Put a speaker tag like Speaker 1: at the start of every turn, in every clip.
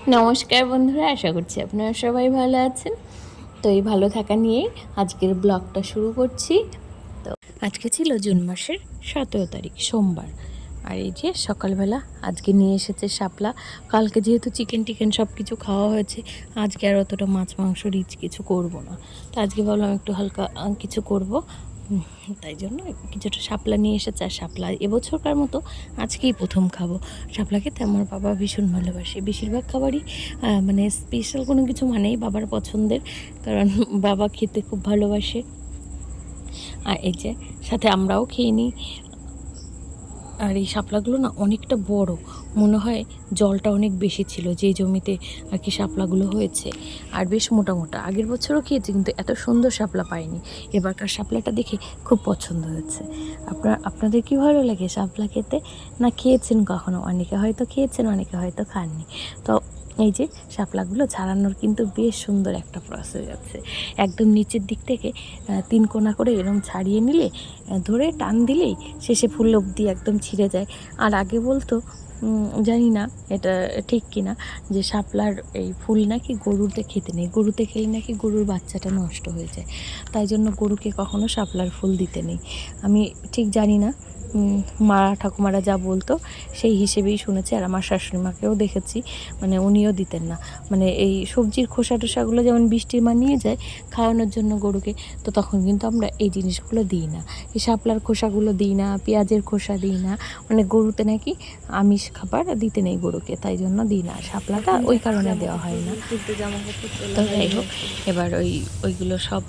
Speaker 1: নমস্কার বন্ধুরা, আশা করছি আপনারা সবাই ভালো আছেন। তো এই ভালো থাকা নিয়েই আজকের ব্লগটা শুরু করছি। তো আজকে ছিল জুন মাসের 17 তারিখ, সোমবার। আর এই যে সকালবেলা আজকে নিয়ে এসেছে শাপলা। কালকে যেহেতু চিকেন সব কিছু খাওয়া হয়েছে, আজকে আর অতটা মাছ মাংস রিচ কিছু করব না। তো আজকে ভাবলাম একটু হালকা কিছু করব। তাই জন্য কিছুটা শাপলা নিয়ে এসেছে। আর শাপলা এবছরকার মতো আজকেই প্রথম খাবো। শাপলা খেতে আমার বাবা ভীষণ ভালোবাসে। বেশিরভাগ খাবারই মানে স্পেশাল কোনো কিছু মানেই বাবার পছন্দের, কারণ বাবা খেতে খুব ভালোবাসে। আর এই যে সাথে আমরাও খেয়ে নিই। আর এই শাপলাগুলো না অনেকটা বড়, মনে হয় জলটা অনেক বেশি ছিল যেই জমিতে আর কি শাপলাগুলো হয়েছে। আর বেশ মোটা মোটা। আগের বছরও খেয়েছি, কিন্তু এত সুন্দর শাপলা পাইনি। এবারকার শাপলাটা দেখে খুব পছন্দ হয়েছে। আপনাদের কি ভালো লাগে শাপলা খেতে, না খেয়েছেন কখনো? অনেকে হয়তো খেয়েছেন, অনেকে হয়তো খাননি। তো এই যে শাপলাগুলো ছাড়ানোর কিন্তু বেশ সুন্দর একটা প্রসেস আছে। একদম নিচের দিক থেকে 3 কোনা করে এরকম ছাড়িয়ে নিলে, ধরে টান দিলেই শেষে ফুল অবধি একদম ছিঁড়ে যায়। আর আগে বলতো, জানি না এটা ঠিক কিনা, যে শাপলার এই ফুল নাকি গরুতে খেতে নেই, গরুতে খেলে নাকি গরুর বাচ্চাটা নষ্ট হয়ে যায়। তাই জন্য গরুকে কখনো শাপলার ফুল দিতে নেই। আমি ঠিক জানি না, মা ঠাকুমারা যা বলতো সেই হিসেবেই শুনেছি। আর আমার শাশুড়ি মাকেও দেখেছি, মানে উনিও দিতেন না। মানে এই সবজির খোসা টোসাগুলো যেমন বৃষ্টির মা নিয়ে যায় খাওয়ানোর জন্য গরুকে, তো তখন কিন্তু আমরা এই জিনিসগুলো দিই না। এই শাপলার খোসাগুলো দিই না, পেঁয়াজের খোসা দিই না। মানে গরুতে নাকি আমিষ খাবার দিতে নেই গরুকে, তাই জন্য দিই না। শাপলাটা ওই কারণে দেওয়া হয় না। তো যাই হোক, এবার ওইগুলো সব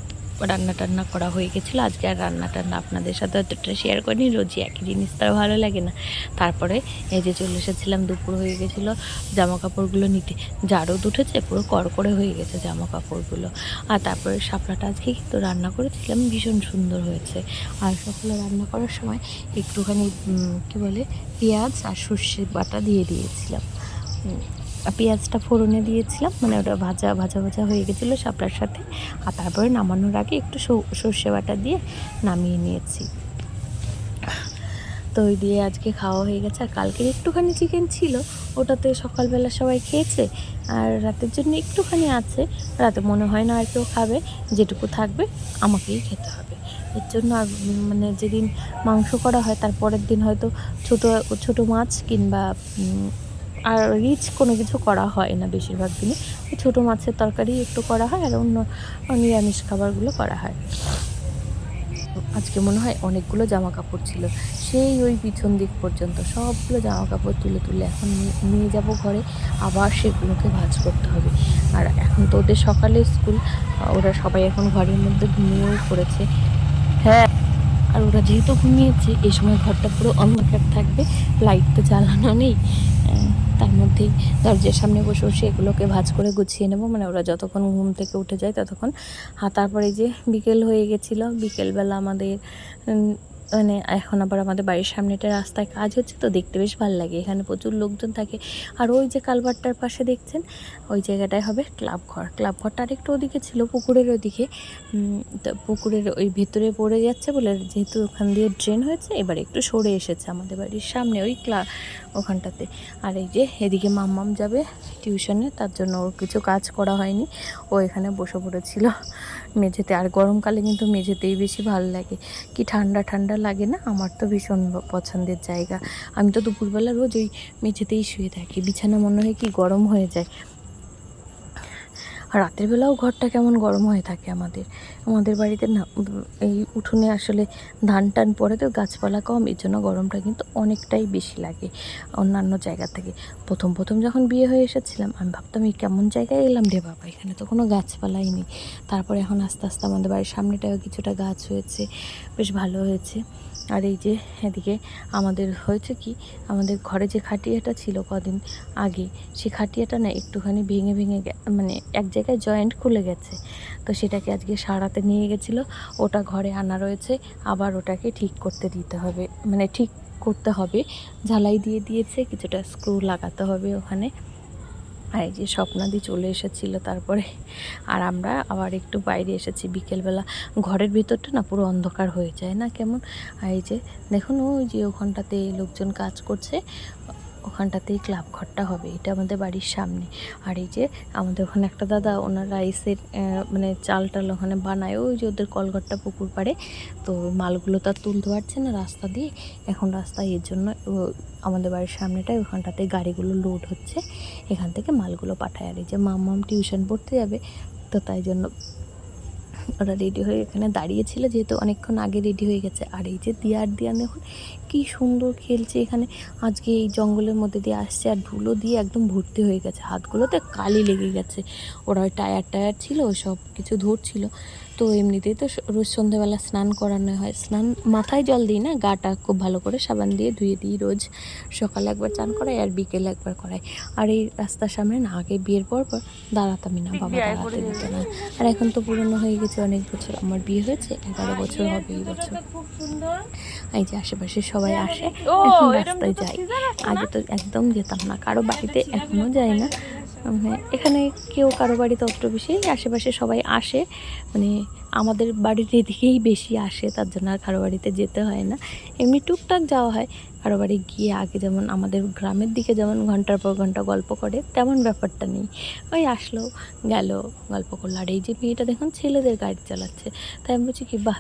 Speaker 1: রান্না টান্না করা হয়ে গেছিলো। আজকে আর রান্না টান্না আপনাদের সাথে অতটা শেয়ার করিনি, রোজই একই জিনিস তার ভালো লাগে না। তারপরে এই যে চলে এসেছিলাম, দুপুর হয়ে গেছিলো জামা কাপড়গুলো নিতে। যা রোদ উঠেছে, পুরো কড়কড়ে হয়ে গেছে জামা কাপড়গুলো। আর তারপরে শাপলাটা আজকে কিন্তু রান্না করেছিলাম, ভীষণ সুন্দর হয়েছে। আর সকালে রান্না করার সময় একটুখানি কি বলে পেঁয়াজ আর সর্ষে বাটা দিয়ে দিয়েছিলাম। পেঁয়াজটা ফোড়নে দিয়েছিলাম, মানে ওটা ভাজা ভাজা ভাজা হয়ে গেছিলো শাপলার সাথে। আর তারপরে নামানোর আগে একটু সর্ষে বাটা দিয়ে নামিয়ে নিয়েছি। তো ওই দিয়ে আজকে খাওয়া হয়ে গেছে। আর কালকের একটুখানি চিকেন ছিল, ওটাতে সকালবেলা সবাই খেয়েছে। আর রাতের জন্য একটুখানি আছে, রাতে মনে হয় না আর কেউ খাবে। যেটুকু থাকবে আমাকেই খেতে হবে। এর জন্য আর মানে যেদিন মাংস করা হয় তার পরের দিন হয়তো ছোটো ছোটো মাছ কিংবা আর রিচ কোনো কিছু করা হয় না। বেশিরভাগ দিনই ছোটো মাছের তরকারি একটু করা হয়, আর অন্য নিরামিষ খাবারগুলো করা হয়। আজকে মনে হয় অনেকগুলো জামা কাপড় ছিল, সেই ওই পিছন দিক পর্যন্ত সবগুলো জামা কাপড় তুলে তুলে এখন নিয়ে যাব ঘরে। আবার সেগুলোকে ভাঁজ করতে হবে। আর এখন তো ওদের সকালে স্কুল, ওরা সবাই এখন ঘরের মধ্যে ঘুমিয়েও পড়েছে। হ্যাঁ, আর ওরা যেহেতু ঘুমিয়েছে, এই সময় ঘরটা পুরো অন্ধকার থাকবে, লাইট তো জ্বালানো নেই। তার মধ্যেই দরজার সামনে বসে বসে এগুলোকে ভাঁজ করে গুছিয়ে নেব, মানে ওরা যতক্ষণ ঘুম থেকে উঠে যায় ততক্ষণ। তারপরে যে বিকেল হয়ে গেছিলো, বিকেলবেলা আমাদের মানে এখন আবার আমাদের বাড়ির সামনে একটা রাস্তায় কাজ হচ্ছে, তো দেখতে বেশ ভালো লাগে। এখানে প্রচুর লোকজন থাকে। আর ওই যে কালভারটার পাশে দেখছেন, ওই জায়গাটায় হবে ক্লাব ঘরটা আরেকটু ওদিকে ছিল, পুকুরের ওদিকে। তো পুকুরের ওই ভেতরে পড়ে যাচ্ছে বলে, যেহেতু ওখান দিয়ে ড্রেন হয়েছে, এবার একটু সরে এসেছে আমাদের বাড়ির সামনে ওই ওখানটাতে। আর এই যে এদিকে মাম্মাম যাবে টিউশনে, তার জন্য ওর কিছু কাজ করা হয়নি, ও এখানে বসে পড়েছিল মেঝেতে। আর গরমকালে কিন্তু মেঝেতেই বেশি ভালো লাগে, কি ঠান্ডা ঠান্ডা লাগে না? আমার তো ভীষণ পছন্দের জায়গা। আমি তো দুপুরবেলা রোজ ওই মেঝেতেই শুয়ে থাকি, বিছানা মনে হয় কি গরম হয়ে যায়। আর রাতের বেলাও ঘরটা কেমন গরম হয়ে থাকে আমাদের বাড়িতে না। এই উঠোনে আসলে ধান টান পড়ে, তো গাছপালা কম, এর জন্য গরমটা কিন্তু অনেকটাই বেশি লাগে অন্যান্য জায়গা থেকে। প্রথম যখন বিয়ে হয়ে এসেছিলাম, আমি ভাবতাম এই কেমন জায়গায় এলাম রে বাবা, এখানে তো কোনো গাছপালাই নেই। তারপরে এখন আস্তে আস্তে আমাদের বাড়ির সামনেটাও কিছুটা গাছ হয়েছে, বেশ ভালো হয়েছে। আর এই যে এদিকে আমাদের হয়েছে কি, আমাদের ঘরে যে খাটিয়াটা ছিল কদিন আগে, সেই খাটিয়াটা না একটুখানি ভেঙে মানে এক জায়গায় জয়েন্ট খুলে গেছে। তো সেটাকে আজকে সারাতে নিয়ে গেছিলো, ওটা ঘরে আনা রয়েছে। আবার ওটাকে ঠিক করতে দিতে হবে, মানে ঠিক করতে হবে। ঝালাই দিয়ে দিয়েছে, কিছুটা স্ক্রু লাগাতে হবে ওখানে। আর এই যে স্বপ্নাদি চলে এসেছিলো তারপরে। আর আমরা আবার একটু বাইরে এসেছি বিকেলবেলা। ঘরের ভিতরটা না পুরো অন্ধকার হয়ে যায় না কেমন? আর এই যে দেখুন, ওই যে ওখানটাতে লোকজন কাজ করছে, ওখানটাতেই ক্লাব ঘরটা হবে, এটা আমাদের বাড়ির সামনে। আর এই যে আমাদের ওখানে একটা দাদা, ওনার রাইসের মানে চাল টাল ওখানে বানায়, ওই যে ওদের কলঘরটা পুকুর পাড়ে। তো মালগুলো তো আর তুলতে পারছে না রাস্তা দিয়ে, এখন রাস্তায়, এর জন্য আমাদের বাড়ির সামনেটায় ওখানটাতে গাড়িগুলো লোড হচ্ছে, এখান থেকে মালগুলো পাঠায়। আর এই যে মাম্মাম টিউশন পড়তে যাবে, তো তাই জন্য ওরা রেডি হয়ে এখানে দাঁড়িয়েছিল, যেহেতু অনেকক্ষণ আগে রেডি হয়ে গেছে। আর এই যে দিয়া দেখুন কি সুন্দর খেলছে এখানে। আজকে এই জঙ্গলের মধ্যে দিয়ে আসছে আর ধুলো দিয়ে একদম ভর্তি হয়ে গেছে, হাতগুলোতে কালি লেগে গেছে। ওরা ওই টায়ার ছিল, ওই সব কিছু ধরছিল। তো এমনিতেই তো রোজ সন্ধ্যাবেলা স্নান করানো হয়, স্নান মাথায় জল দিই না, গাটা খুব ভালো করে সাবান দিয়ে ধুয়ে দিই রোজ। সকালে একবার চান করাই আর বিকেলে একবার করাই। আর এই রাস্তার সামনে না, আগে বিয়ের পর দাঁড়াতামই না, বাবা দাঁড়াতে দিত না। আর এখন তো পুরনো হয়ে গেছে অনেক বছর, আমার বিয়ে হয়েছে 11 বছর হবে এই বছর। এই যে আশেপাশে সবাই আসে, এখন রাস্তায় যাই, আগে তো একদম যেতাম না, কারো বাড়িতে এখনও যাই না। মানে এখানে কেউ কারো বাড়িতে অত বেশি, আশেপাশে সবাই আসে, মানে আমাদের বাড়ির এদিকেই বেশি আসে, তার জন্য আর কারো বাড়িতে যেতে হয় না। এমনি টুকটাক যাওয়া হয় কারো বাড়ি গিয়ে। আগে যেমন আমাদের গ্রামের দিকে যেমন ঘন্টার পর ঘন্টা গল্প করে, তেমন ব্যাপারটা নেই, ওই আসলো গেল গল্প করলো। আর এই যে মেয়েটা দেখুন ছেলেদের গাড়ি চালাচ্ছে, তাই আমি বলছি কি বাহ,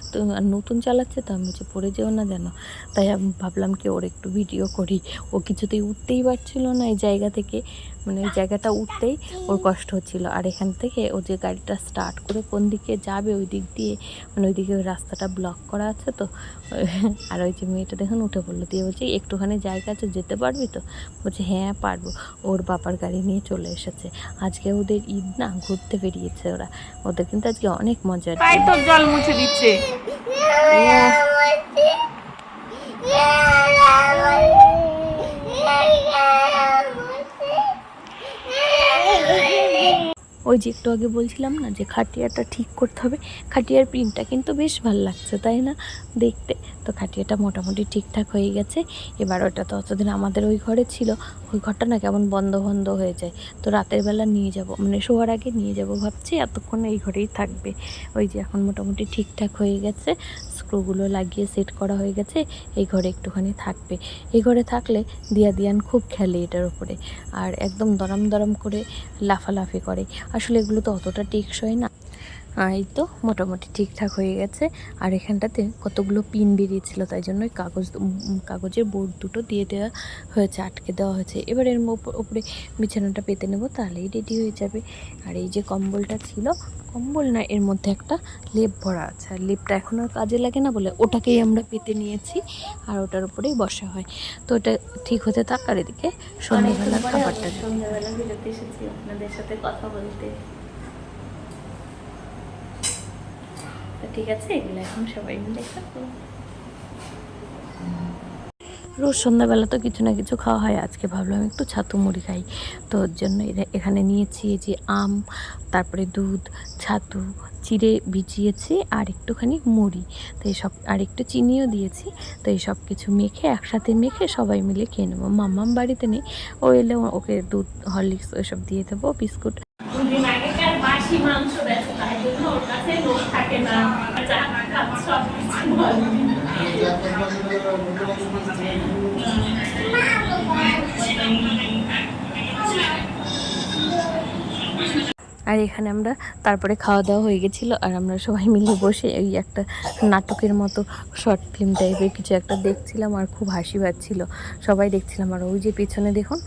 Speaker 1: নতুন চালাচ্ছে, তো আমি বলছি পড়ে যেও না যেন। তাই আমি ভাবলাম কি ওর একটু ভিডিও করি। ও কিছুতেই উঠতেই পারছিল না এই জায়গা থেকে, মানে ওই জায়গাটা উঠতেই ওর কষ্ট হচ্ছিল। আর এখান থেকে ও যে গাড়িটা স্টার্ট করে কোন দিকে যাবে ওই দিক দিয়ে, মানে ওইদিকে ওই রাস্তাটা ব্লক করা আছে তো। আর ওই যে মেয়েটা দেখুন উঠে পড়লো, দিয়ে বলছি একটুখানি জায়গা আছে, যেতে পারবি তো? বলছে হ্যাঁ পারবো। ওর বাবার গাড়ি নিয়ে চলে এসেছে। আজকে ওদের ঈদ না, ঘুরতে বেরিয়েছে ওরা, ওদের কিন্তু আজকে অনেক মজা।
Speaker 2: তাই তো জল মুছে দিচ্ছে।
Speaker 1: ওই যে একটু আগে বলছিলাম না যে খাটিয়াটা ঠিক করতে হবে, খাটিয়ার প্রিন্টটা কিন্তু বেশ ভালো লাগছে তাই না দেখতে। তো খাটিয়াটা মোটামুটি ঠিকঠাক হয়ে গেছে। এবার ওটা তো অতদিন আমাদের ওই ঘরে ছিল, ওই ঘরটা না কেমন বন্ধ বন্ধ হয়ে যায়, তো রাতের বেলা নিয়ে যাব, মানে শোয়ার আগে নিয়ে যাব ভাবছি, এতক্ষণ এই ঘরেই থাকবে। ওই যে এখন মোটামুটি ঠিকঠাক হয়ে গেছে, স্ক্রুগুলো লাগিয়ে সেট করা হয়ে গেছে, এই ঘরে একটুখানি থাকবে। এই ঘরে থাকলে দিয়ান খুব খেলে এটার উপরে, আর একদম দরম দরম করে লাফালাফি করে। আসলে এগুলো তো অতটা টেকসই না। এই তো মোটামুটি ঠিকঠাক হয়ে গেছে। আর এখানটাতে কতগুলো পিন বেরিয়েছিল, তাই জন্য ওই কাগজের বোর্ড দুটো দিয়ে দেওয়া হয়েছে, আটকে দেওয়া হয়েছে। এবার এর উপরে বিছানাটা পেতে নেব, তাহলেই রেডি হয়ে যাবে। আর এই যে কম্বলটা ছিল, কম্বল না, এর মধ্যে একটা লেপ ভরা আছে, আর লেপটা এখন আর কাজে লাগে না বলে ওটাকেই আমরা পেতে নিয়েছি, আর ওটার উপরেই বসা হয়। তো ওটা ঠিক হতে থাক। আর এদিকে সন্ধ্যাবেলার খাবারটা, সন্ধ্যাবেলা বিরতি এসেছি আপনাদের সাথে কথা বলতে। ঠিক আছে, এগুলো এখন সবাই মিলে খাবো। রোজ সন্ধ্যাবেলা তো কিছু না কিছু খাওয়া হয়, আজকে ভাবলাম একটু ছাতু মুড়ি খাই, তো ওর জন্য এখানে নিয়েছি এই যে আম, তারপরে দুধ, ছাতু চিড়ে ভিজিয়েছি, আর একটুখানি মুড়ি, তো এই সব, আর একটু চিনিও দিয়েছি। তো এই সব কিছু মেখে একসাথে মেখে সবাই মিলে খেয়ে নেবো। মাম্মাম বাড়িতে নেই, ও এলে ওকে দুধ হরলিক্স ওইসব দিয়ে দেবো, বিস্কুট।
Speaker 2: দুদিন আগেকার বাসি মাংস দেখে, তাই জন্য ওর কাছে লোক থাকে না, সব
Speaker 1: আর এখানে আমরা তারপরে খাওয়া দাওয়া হয়ে গেছিলো, আর আমরা সবাই মিলে বসে এই একটা নাটকের মতো শর্ট ফিল্ম টাইপের কিছু একটা দেখছিলাম, আর খুব হাসি পাচ্ছিল, সবাই দেখছিলাম। আর ওই যে পেছনে দেখুন,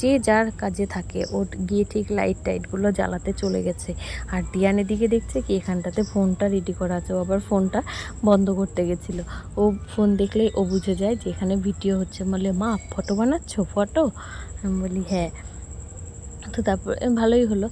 Speaker 1: যে যার কাজে থাকে ও গিয়ে ঠিক লাইট টাইটগুলো জ্বালাতে চলে গেছে। আর দিয়ানের দিকে দেখছে কি এখানটাতে ফোনটা রেডি করা আছে, ও আবার ফোনটা বন্ধ করতে গেছিলো। ও ফোন দেখলেই ও বুঝে যায় যে এখানে ভিডিও হচ্ছে, বলে মা ফটো বানাচ্ছ, ফটো? আমি বলি হ্যাঁ। তো তারপর ভালোই হলো,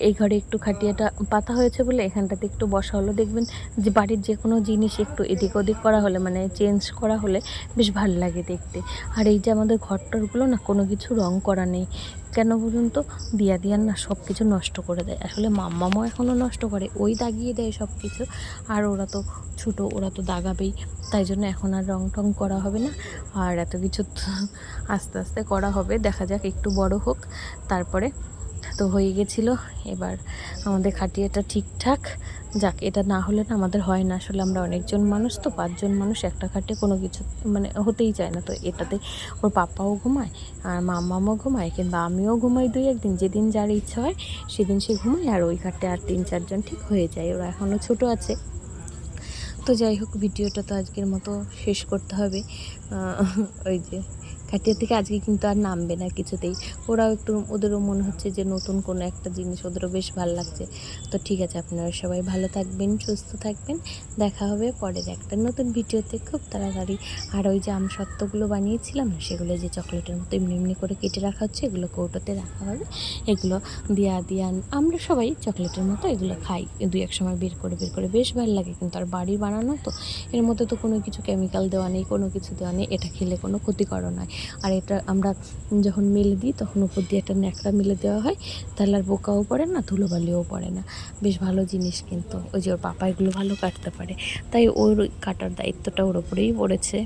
Speaker 1: এই ঘরে একটু খাটিয়াটা পাতা হয়েছে বলে এখানটাতে একটু বসা হলো। দেখবেন যে বাড়ির যে কোনো জিনিস একটু এদিক ওদিক করা হলে, মানে চেঞ্জ করা হলে বেশ ভালো লাগে দেখতে। আর এই যে আমাদের ঘরটরগুলো না কোনো কিছু রং করা নেই, কেন বলুন তো? দিয়ান না সব কিছু নষ্ট করে দেয়, আসলে মাম্মামও এখনও নষ্ট করে, ওই দাগিয়ে দেয় সব কিছু। আর ওরা তো ছোটো, ওরা তো দাগাবেই, তাই জন্য এখন আর রং টং করা হবে না। আর এত কিছু আস্তে আস্তে করা হবে, দেখা যাক একটু বড় হোক তারপরে। তো হয়ে গেছিলো, এবার আমাদের খাটিয়াটা ঠিকঠাক, যাক, এটা না হলে না আমাদের হয় না। আসলে আমরা অনেকজন মানুষ তো, 5 জন মানুষ একটা খাটে কোনো কিছু মানে হতেই চায় না। তো এটাতে ওর পাপাও ঘুমায় আর মামাও ঘুমায়, কিংবা আমিও ঘুমাই 2-1 দিন, যেদিন যার ইচ্ছা হয় সেদিন সে ঘুমায়। আর ওই খাটে আর 3-4 জন ঠিক হয়ে যায়। ওরা এখনও ছোট আছে। তো যাই হোক, ভিডিওটা তো আজকের মতো শেষ করতে হবে। ওই যে খাটিয়া থেকে আজকে কিন্তু আর নামবে না কিছুতেই। ওরাও একটু, ওদেরও মনে হচ্ছে যে নতুন কোনো একটা জিনিস, ওদেরও বেশ ভালো লাগছে। তো ঠিক আছে, আপনারা সবাই ভালো থাকবেন, সুস্থ থাকবেন। দেখা হবে পরের একটা নতুন ভিডিওতে খুব তাড়াতাড়ি। আর ওই যে আমসত্ত্বগুলো বানিয়েছিলাম না, সেগুলো যে চকলেটের মতো এমনি এমনি করে কেটে রাখা হচ্ছে, এগুলো কৌটোতে রাখা হবে। এগুলো দিয়া আমরা সবাই চকলেটের মতো এগুলো খাই 2-1 সময় বের করে বেশ ভালো লাগে। কিন্তু আর বাড়ির বানানো তো, এর মধ্যে তো কোনো কিছু কেমিক্যাল দেওয়া নেই, কোনো কিছু দেওয়া নেই। এটা খেলে কোনো ক্ষতিকর নয়। আর এটা আমরা যখন মেলে দিই তখন উপর দিয়ে একটা ন্যাকড়া মেলে দেওয়া হয়, তাহলে আর পোকাও পড়ে না, ধুলোবালিও পড়ে না। বেশ ভালো জিনিস। কিন্তু ওই যে ওর পাপা এগুলো ভালো কাটতে পারে, তাই ওর কাটার দায়িত্বটা ওর ওপরেই পড়েছে।